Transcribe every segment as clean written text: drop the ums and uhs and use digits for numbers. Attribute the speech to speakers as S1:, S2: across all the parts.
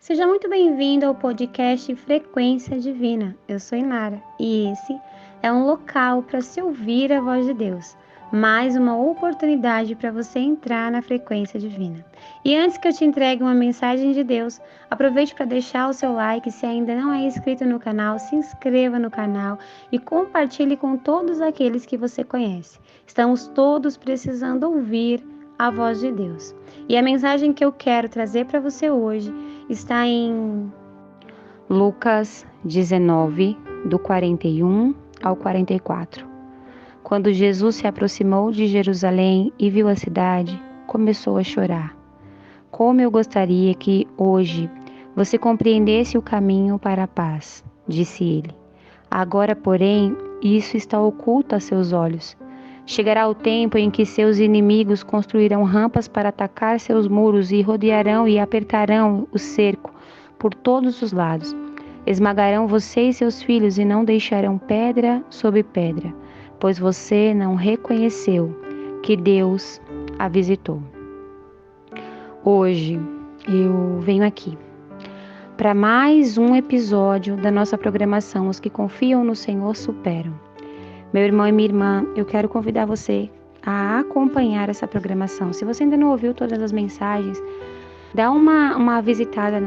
S1: Seja muito bem-vindo ao podcast Frequência Divina. Eu sou Inara e esse é um local para se ouvir a voz de Deus. Mais uma oportunidade para você entrar na frequência divina. E antes que eu te entregue uma mensagem de Deus, aproveite para deixar o seu like. Se ainda não é inscrito no canal, se inscreva no canal e compartilhe com todos aqueles que você conhece. Estamos todos precisando ouvir a voz de Deus. E a mensagem que eu quero trazer para você hoje está em Lucas 19, do 41 ao 44. Quando Jesus se aproximou de Jerusalém e viu a cidade, começou a chorar. Como eu gostaria que hoje você compreendesse o caminho para a paz, disse ele. Agora, porém, isso está oculto a seus olhos. Chegará o tempo em que seus inimigos construirão rampas para atacar seus muros e rodearão e apertarão o cerco por todos os lados. Esmagarão você e seus filhos e não deixarão pedra sobre pedra, pois você não reconheceu que Deus a visitou. Hoje eu venho aqui para mais um episódio da nossa programação Os que Confiam no Senhor Superam. Meu irmão e minha irmã, eu quero convidar você a acompanhar essa programação. Se você ainda não ouviu todas as mensagens, dá uma visitada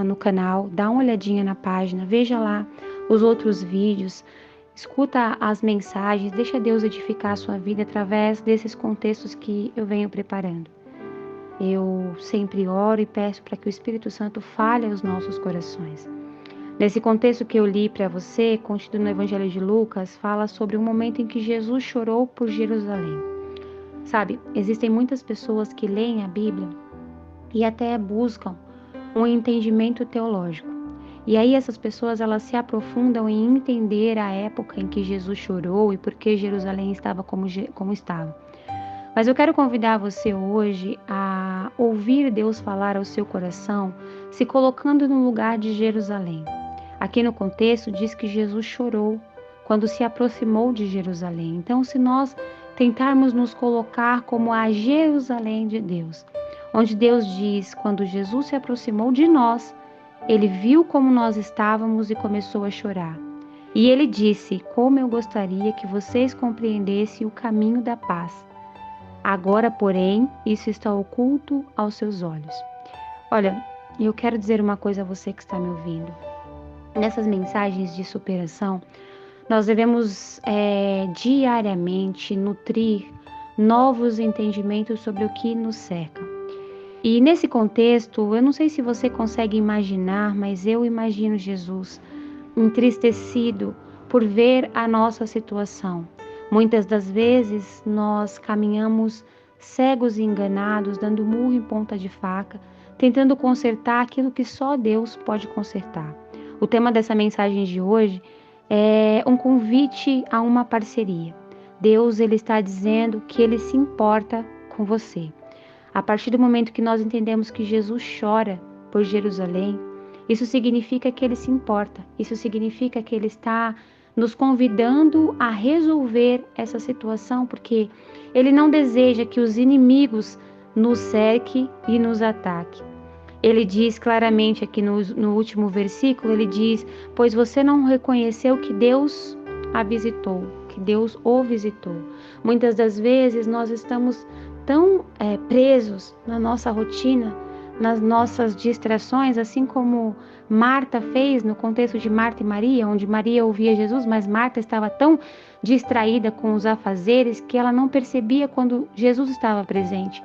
S1: no canal, dá uma olhadinha na página, veja lá os outros vídeos, escuta as mensagens, deixa Deus edificar a sua vida através desses contextos que eu venho preparando. Eu sempre oro e peço para que o Espírito Santo fale aos nossos corações. Nesse contexto que eu li para você, contido no Evangelho de Lucas, fala sobre um momento em que Jesus chorou por Jerusalém. Sabe, existem muitas pessoas que leem a Bíblia e até buscam um entendimento teológico. E aí essas pessoas elas se aprofundam em entender a época em que Jesus chorou e por que Jerusalém estava como estava. Mas eu quero convidar você hoje a ouvir Deus falar ao seu coração, se colocando no lugar de Jerusalém. Aqui no contexto diz que Jesus chorou quando se aproximou de Jerusalém. Então, se nós tentarmos nos colocar como a Jerusalém de Deus, onde Deus diz, quando Jesus se aproximou de nós, ele viu como nós estávamos e começou a chorar. E ele disse, como eu gostaria que vocês compreendessem o caminho da paz. Agora, porém, isso está oculto aos seus olhos. Olha, eu quero dizer uma coisa a você que está me ouvindo. Nessas mensagens de superação, nós devemos diariamente nutrir novos entendimentos sobre o que nos cerca. E nesse contexto, eu não sei se você consegue imaginar, mas eu imagino Jesus entristecido por ver a nossa situação. Muitas das vezes nós caminhamos cegos e enganados, dando murro em ponta de faca, tentando consertar aquilo que só Deus pode consertar. O tema dessa mensagem de hoje é um convite a uma parceria. Deus ele está dizendo que Ele se importa com você. A partir do momento que nós entendemos que Jesus chora por Jerusalém, isso significa que Ele se importa. Isso significa que Ele está nos convidando a resolver essa situação, porque Ele não deseja que os inimigos nos cerquem e nos ataquem. Ele diz claramente aqui no último versículo, ele diz, pois você não reconheceu que Deus a visitou, que Deus o visitou. Muitas das vezes nós estamos tão presos na nossa rotina, nas nossas distrações, assim como Marta fez no contexto de Marta e Maria, onde Maria ouvia Jesus, mas Marta estava tão distraída com os afazeres que ela não percebia quando Jesus estava presente.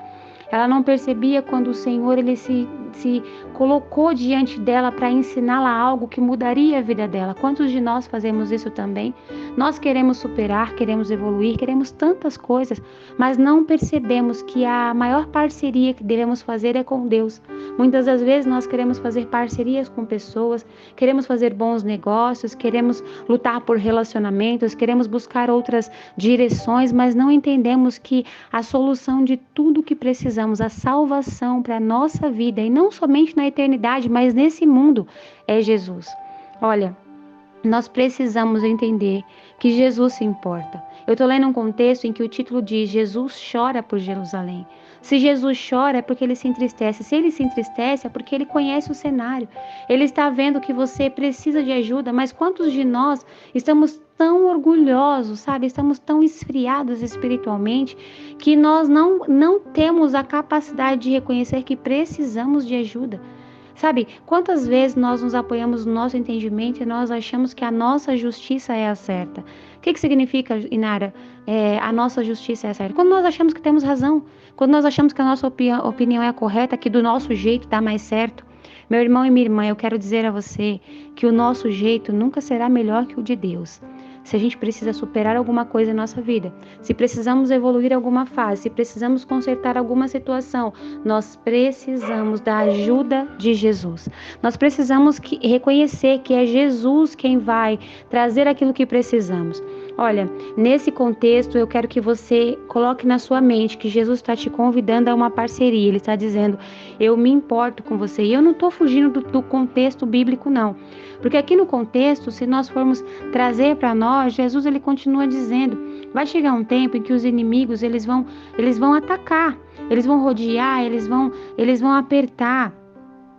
S1: Ela não percebia quando o Senhor ele se colocou diante dela para ensiná-la algo que mudaria a vida dela. Quantos de nós fazemos isso também? Nós queremos superar, queremos evoluir, queremos tantas coisas, mas não percebemos que a maior parceria que devemos fazer é com Deus. Muitas das vezes nós queremos fazer parcerias com pessoas, queremos fazer bons negócios, queremos lutar por relacionamentos, queremos buscar outras direções, mas não entendemos que a solução de tudo que precisamos, a salvação para a nossa vida, e não somente na eternidade, mas nesse mundo, é Jesus. Olha, nós precisamos entender que Jesus se importa. Eu estou lendo um contexto em que o título diz Jesus chora por Jerusalém. Se Jesus chora é porque ele se entristece. Se ele se entristece é porque ele conhece o cenário. Ele está vendo que você precisa de ajuda, mas quantos de nós estamos tão orgulhosos, sabe? Estamos tão esfriados espiritualmente que nós não temos a capacidade de reconhecer que precisamos de ajuda. Sabe, quantas vezes nós nos apoiamos no nosso entendimento e nós achamos que a nossa justiça é a certa? O que significa, Inara, a nossa justiça é a certa? Quando nós achamos que temos razão, quando nós achamos que a nossa opinião é a correta, que do nosso jeito dá mais certo. Meu irmão e minha irmã, eu quero dizer a você que o nosso jeito nunca será melhor que o de Deus. Se a gente precisa superar alguma coisa em nossa vida, se precisamos evoluir alguma fase, se precisamos consertar alguma situação, nós precisamos da ajuda de Jesus. Nós precisamos reconhecer que é Jesus quem vai trazer aquilo que precisamos. Olha, nesse contexto eu quero que você coloque na sua mente que Jesus está te convidando a uma parceria. Ele está dizendo, eu me importo com você. E eu não estou fugindo do contexto bíblico, não. Porque aqui no contexto, se nós formos trazer para nós, Jesus ele continua dizendo, vai chegar um tempo em que os inimigos eles vão atacar, eles vão rodear, eles vão apertar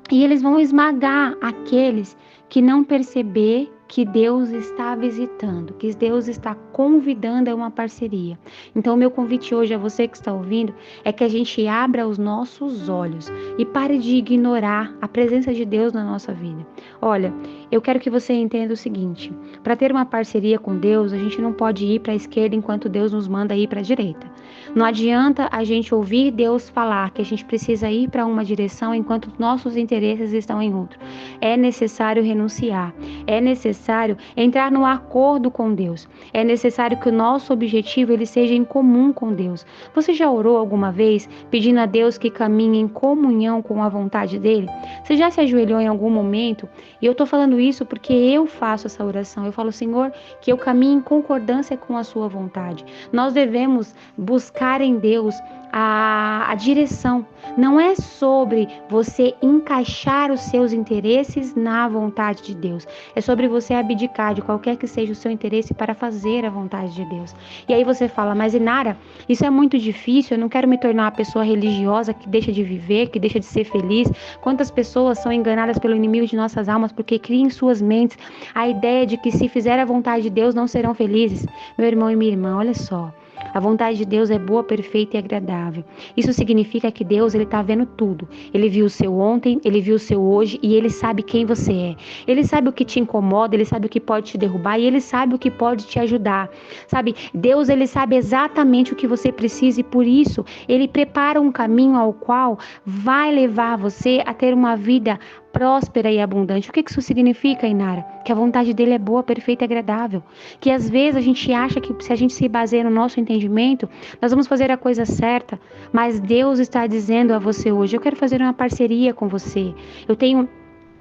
S1: e eles vão esmagar aqueles que não perceber que Deus está visitando, que Deus está convidando a uma parceria. Então, o meu convite hoje a você que está ouvindo é que a gente abra os nossos olhos e pare de ignorar a presença de Deus na nossa vida. Olha, eu quero que você entenda o seguinte, para ter uma parceria com Deus, a gente não pode ir para a esquerda enquanto Deus nos manda ir para a direita. Não adianta a gente ouvir Deus falar que a gente precisa ir para uma direção enquanto nossos interesses estão em outro. É necessário renunciar, é necessário entrar no acordo com Deus. É necessário que o nosso objetivo ele seja em comum com Deus. Você já orou alguma vez pedindo a Deus que caminhe em comunhão com a vontade dele? Você já se ajoelhou em algum momento? E eu estou falando isso porque eu faço essa oração. Eu falo, Senhor, que eu caminhe em concordância com a sua vontade. Nós devemos buscar em Deus a direção. Não é sobre você encaixar os seus interesses na vontade de Deus. É sobre você abdicar de qualquer que seja o seu interesse para fazer a vontade de Deus. E aí você fala, mas Inara, isso é muito difícil, eu não quero me tornar uma pessoa religiosa que deixa de viver, que deixa de ser feliz. Quantas pessoas são enganadas pelo inimigo de nossas almas porque criam em suas mentes a ideia de que se fizer a vontade de Deus não serão felizes. Meu irmão e minha irmã, olha só. A vontade de Deus é boa, perfeita e agradável. Isso significa que Deus ele está vendo tudo. Ele viu o seu ontem, ele viu o seu hoje e ele sabe quem você é. Ele sabe o que te incomoda, ele sabe o que pode te derrubar e ele sabe o que pode te ajudar. Sabe, Deus ele sabe exatamente o que você precisa e por isso ele prepara um caminho ao qual vai levar você a ter uma vida próspera e abundante. O que isso significa, Inara? Que a vontade dele é boa, perfeita e agradável. Que às vezes a gente acha que se a gente se baseia no nosso entendimento, nós vamos fazer a coisa certa. Mas Deus está dizendo a você hoje, eu quero fazer uma parceria com você. Eu tenho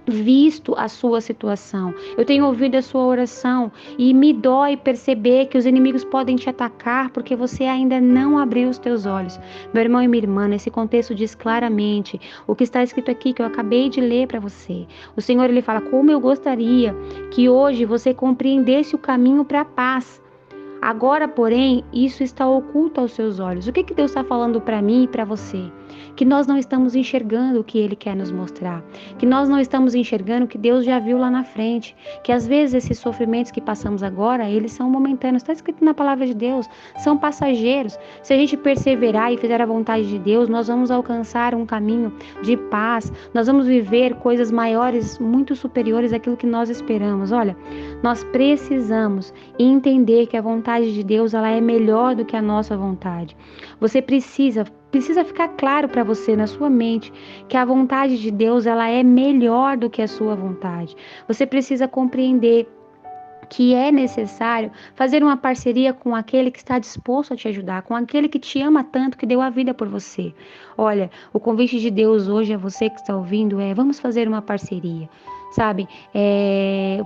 S1: visto a sua situação, eu tenho ouvido a sua oração e me dói perceber que os inimigos podem te atacar porque você ainda não abriu os teus olhos. Meu irmão e minha irmã, nesse contexto diz claramente o que está escrito aqui que eu acabei de ler para você. O Senhor ele fala, como eu gostaria que hoje você compreendesse o caminho para a paz. Agora, porém, isso está oculto aos seus olhos. O que Deus está falando para mim e para você? Que nós não estamos enxergando o que Ele quer nos mostrar. Que nós não estamos enxergando o que Deus já viu lá na frente. Que às vezes esses sofrimentos que passamos agora, eles são momentâneos. Está escrito na palavra de Deus, são passageiros. Se a gente perseverar e fizer a vontade de Deus, nós vamos alcançar um caminho de paz. Nós vamos viver coisas maiores, muito superiores àquilo que nós esperamos. Olha, nós precisamos entender que a vontade de Deus ela é melhor do que a nossa vontade. Você precisa ficar claro para você na sua mente que a vontade de Deus ela é melhor do que a sua vontade. Você precisa compreender que é necessário fazer uma parceria com aquele que está disposto a te ajudar, com aquele que te ama tanto, que deu a vida por você. Olha, o convite de Deus hoje a você que está ouvindo é, vamos fazer uma parceria. sabe?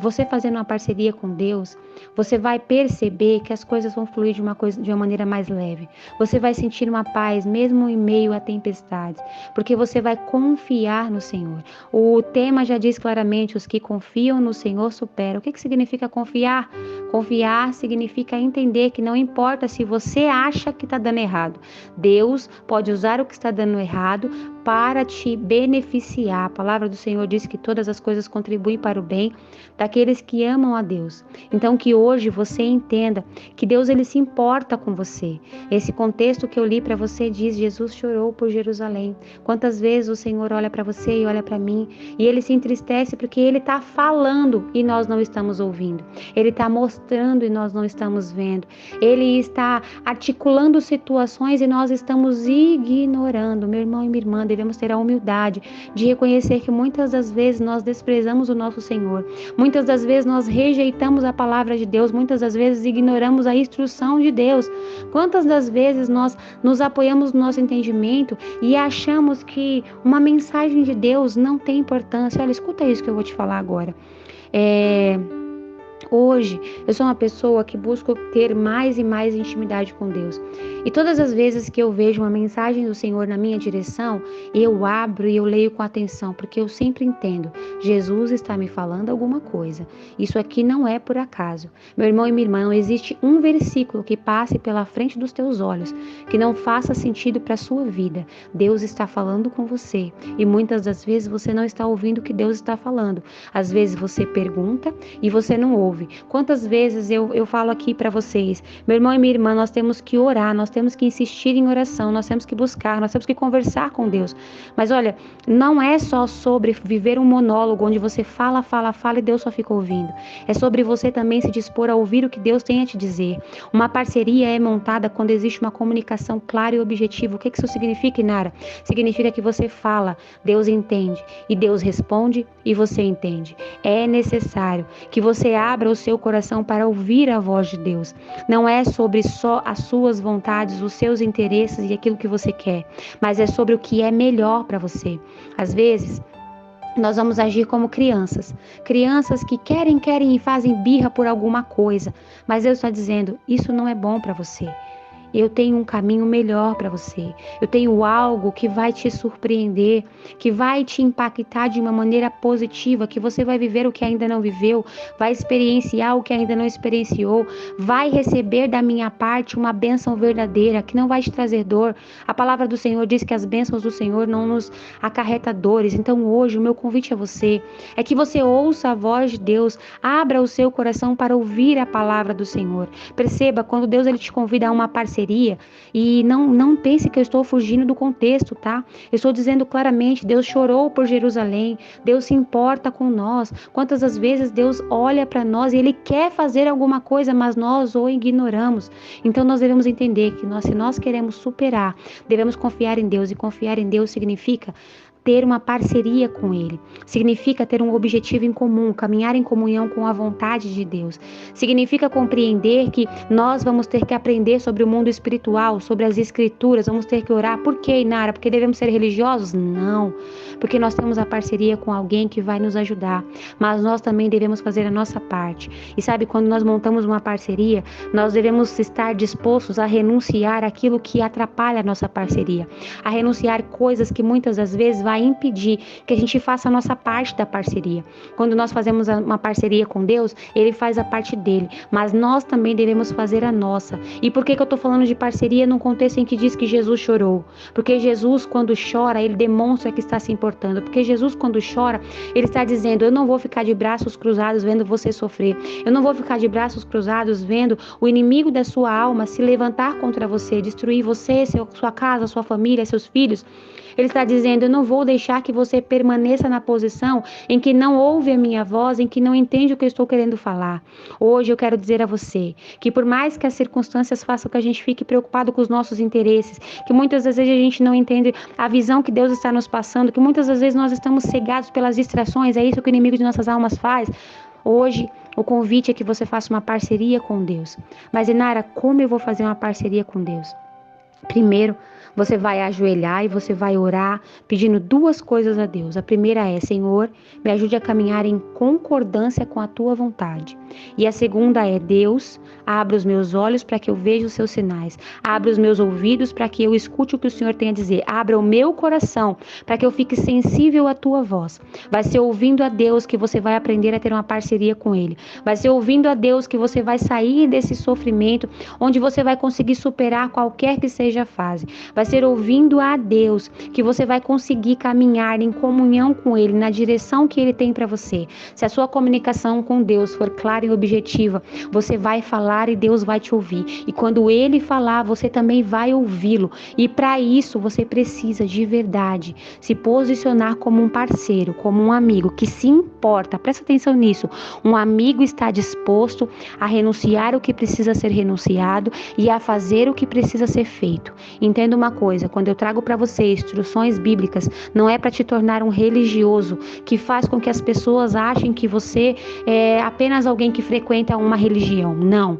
S1: Você fazendo uma parceria com Deus, você vai perceber que as coisas vão fluir de uma maneira mais leve. Você vai sentir uma paz mesmo em meio a tempestades, porque você vai confiar no Senhor. O tema já diz claramente: os que confiam no Senhor superam. O que significa confiar? Confiar significa entender que não importa se você acha que está dando errado, Deus pode usar o que está dando errado para te beneficiar. A palavra do Senhor diz que todas as coisas contribuem para o bem daqueles que amam a Deus. Então que hoje você entenda que Deus ele se importa com você. Esse contexto que eu li para você diz: Jesus chorou por Jerusalém. Quantas vezes o Senhor olha para você e olha para mim e ele se entristece porque ele está falando e nós não estamos ouvindo. Ele está mostrando e nós não estamos vendo. Ele está articulando situações e nós estamos ignorando. Meu irmão e minha irmã, devemos ter a humildade de reconhecer que muitas das vezes nós desprezamos o nosso Senhor. Muitas das vezes nós rejeitamos a palavra de Deus. Muitas das vezes ignoramos a instrução de Deus. Quantas das vezes nós nos apoiamos no nosso entendimento e achamos que uma mensagem de Deus não tem importância? Olha, escuta isso que eu vou te falar agora. Hoje, eu sou uma pessoa que busca ter mais e mais intimidade com Deus. E todas as vezes que eu vejo uma mensagem do Senhor na minha direção, eu abro e eu leio com atenção, porque eu sempre entendo: Jesus está me falando alguma coisa. Isso aqui não é por acaso. Meu irmão e minha irmã, não existe um versículo que passe pela frente dos teus olhos que não faça sentido para a sua vida. Deus está falando com você. E muitas das vezes você não está ouvindo o que Deus está falando. Às vezes você pergunta e você não ouve. Quantas vezes eu falo aqui para vocês: meu irmão e minha irmã, nós temos que orar, nós temos que insistir em oração, nós temos que buscar, nós temos que conversar com Deus. Mas olha, não é só sobre viver um monólogo onde você fala e Deus só fica ouvindo. É sobre você também se dispor a ouvir o que Deus tem a te dizer. Uma parceria é montada quando existe uma comunicação clara e objetiva. O que isso significa, Inara? Significa que você fala, Deus entende, e Deus responde e você entende. É necessário que você abra o seu coração para ouvir a voz de Deus. Não é sobre só as suas vontades, os seus interesses e aquilo que você quer, mas é sobre o que é melhor para você. Às vezes, nós vamos agir como crianças que querem e fazem birra por alguma coisa, mas Deus está dizendo: isso não é bom para você. Eu tenho um caminho melhor para você. Eu tenho algo que vai te surpreender, que vai te impactar de uma maneira positiva, que você vai viver o que ainda não viveu, vai experienciar o que ainda não experienciou, vai receber da minha parte uma bênção verdadeira, que não vai te trazer dor. A palavra do Senhor diz que as bênçãos do Senhor não nos acarreta dores. Então hoje o meu convite a você é que você ouça a voz de Deus, abra o seu coração para ouvir a palavra do Senhor. Perceba, quando Deus ele te convida a uma parceria, e não pense que eu estou fugindo do contexto, tá? Eu estou dizendo claramente: Deus chorou por Jerusalém, Deus se importa com nós. Quantas das vezes Deus olha para nós e Ele quer fazer alguma coisa, mas nós o ignoramos. Então nós devemos entender que se nós queremos superar, devemos confiar em Deus, e confiar em Deus significa ter uma parceria com Ele. Significa ter um objetivo em comum, caminhar em comunhão com a vontade de Deus. Significa compreender que nós vamos ter que aprender sobre o mundo espiritual, sobre as Escrituras, vamos ter que orar. Por quê, Inara? Porque devemos ser religiosos? Não. Porque nós temos a parceria com alguém que vai nos ajudar. Mas nós também devemos fazer a nossa parte. E sabe, quando nós montamos uma parceria, nós devemos estar dispostos a renunciar aquilo que atrapalha a nossa parceria. A renunciar coisas que muitas das vezes vai impedir que a gente faça a nossa parte da parceria. Quando nós fazemos uma parceria com Deus, Ele faz a parte dele, mas nós também devemos fazer a nossa. E por que eu estou falando de parceria num contexto em que diz que Jesus chorou? Porque Jesus, quando chora, Ele demonstra que está se importando. Porque Jesus, quando chora, Ele está dizendo: eu não vou ficar de braços cruzados vendo você sofrer. Eu não vou ficar de braços cruzados vendo o inimigo da sua alma se levantar contra você, destruir você, sua casa, sua família, seus filhos. Ele está dizendo: eu não vou deixar que você permaneça na posição em que não ouve a minha voz, em que não entende o que eu estou querendo falar. Hoje eu quero dizer a você que, por mais que as circunstâncias façam que a gente fique preocupado com os nossos interesses, que muitas das vezes a gente não entende a visão que Deus está nos passando, que muitas das vezes nós estamos cegados pelas distrações, é isso que o inimigo de nossas almas faz. Hoje, o convite é que você faça uma parceria com Deus. Mas, Inara, como eu vou fazer uma parceria com Deus? Primeiro, Você vai ajoelhar e você vai orar pedindo duas coisas a Deus. A primeira é: Senhor, me ajude a caminhar em concordância com a tua vontade. E a segunda é: Deus, abra os meus olhos para que eu veja os seus sinais. Abra os meus ouvidos para que eu escute o que o Senhor tem a dizer. Abra o meu coração para que eu fique sensível à tua voz. Vai ser ouvindo a Deus que você vai aprender a ter uma parceria com Ele. Vai ser ouvindo a Deus que você vai sair desse sofrimento, onde você vai conseguir superar qualquer que seja a fase. Vai ser ouvindo a Deus que você vai conseguir caminhar em comunhão com Ele, na direção que Ele tem para você. Se a sua comunicação com Deus for clara e objetiva, você vai falar e Deus vai te ouvir. E quando Ele falar, você também vai ouvi-lo. E para isso, você precisa de verdade se posicionar como um parceiro, como um amigo que se importa. Presta atenção nisso. Um amigo está disposto a renunciar o que precisa ser renunciado e a fazer o que precisa ser feito. Entenda uma coisa: quando eu trago para você instruções bíblicas, não é para te tornar um religioso que faz com que as pessoas achem que você é apenas alguém que frequenta uma religião. Não.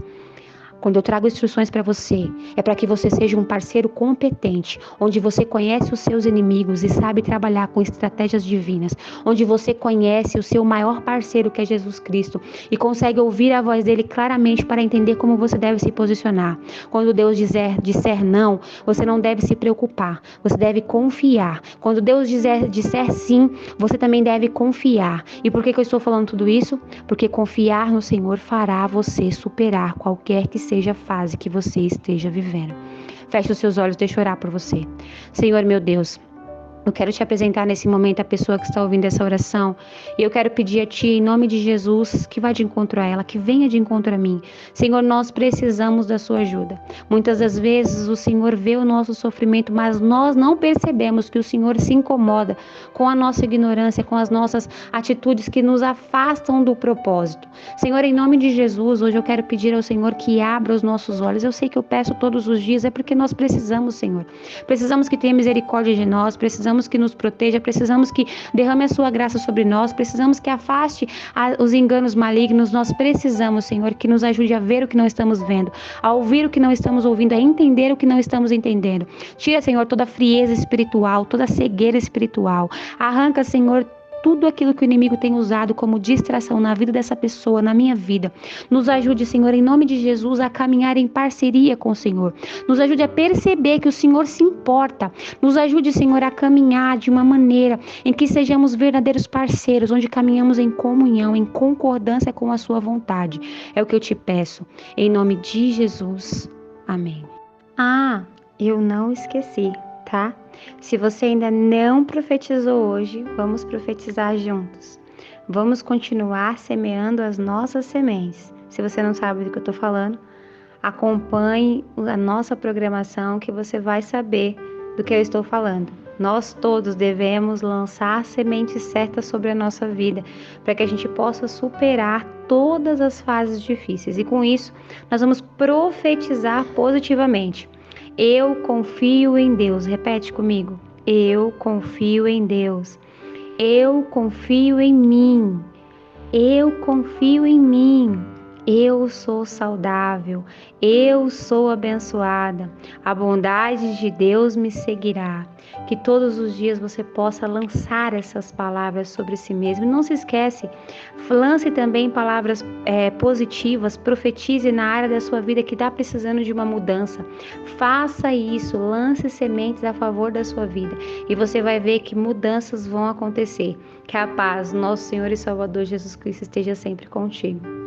S1: Quando eu trago instruções para você, é para que você seja um parceiro competente, onde você conhece os seus inimigos e sabe trabalhar com estratégias divinas, onde você conhece o seu maior parceiro, que é Jesus Cristo, e consegue ouvir a voz dele claramente para entender como você deve se posicionar. Quando Deus disser não, você não deve se preocupar, você deve confiar. Quando Deus disser sim, você também deve confiar. E por que eu estou falando tudo isso? Porque confiar no Senhor fará você superar qualquer que seja a fase que você esteja vivendo. Feche os seus olhos, deixa eu orar por você. Senhor, meu Deus, eu quero te apresentar nesse momento a pessoa que está ouvindo essa oração, e eu quero pedir a Ti, em nome de Jesus, que vá de encontro a ela, que venha de encontro a mim. Senhor, nós precisamos da Sua ajuda. Muitas das vezes o Senhor vê o nosso sofrimento, mas nós não percebemos que o Senhor se incomoda com a nossa ignorância, com as nossas atitudes que nos afastam do propósito. Senhor, em nome de Jesus, hoje eu quero pedir ao Senhor que abra os nossos olhos. Eu sei que eu peço todos os dias, é porque nós precisamos, Senhor. Precisamos que tenha misericórdia de nós, precisamos que nos proteja, precisamos que derrame a sua graça sobre nós, precisamos que afaste os enganos malignos. Nós precisamos, Senhor, que nos ajude a ver o que não estamos vendo, a ouvir o que não estamos ouvindo, a entender o que não estamos entendendo. Tira, Senhor, toda a frieza espiritual, toda a cegueira espiritual. Arranca, Senhor, tudo aquilo que o inimigo tem usado como distração na vida dessa pessoa, na minha vida. Nos ajude, Senhor, em nome de Jesus, a caminhar em parceria com o Senhor. Nos ajude a perceber que o Senhor se importa. Nos ajude, Senhor, a caminhar de uma maneira em que sejamos verdadeiros parceiros, onde caminhamos em comunhão, em concordância com a sua vontade. É o que eu te peço. Em nome de Jesus. Amém. Eu não esqueci, tá? Se você ainda não profetizou hoje, vamos profetizar juntos. Vamos continuar semeando as nossas sementes. Se você não sabe do que eu estou falando, acompanhe a nossa programação que você vai saber do que eu estou falando. Nós todos devemos lançar sementes certas sobre a nossa vida, para que a gente possa superar todas as fases difíceis. E com isso, nós vamos profetizar positivamente. Eu confio em Deus. Repete comigo. Eu confio em Deus. Eu confio em mim. Eu confio em mim. Eu sou saudável. Eu sou abençoada. A bondade de Deus me seguirá. Que todos os dias você possa lançar essas palavras sobre si mesmo. E não se esquece, lance também palavras positivas, profetize na área da sua vida que está precisando de uma mudança. Faça isso, lance sementes a favor da sua vida e você vai ver que mudanças vão acontecer. Que a paz, nosso Senhor e Salvador Jesus Cristo esteja sempre contigo.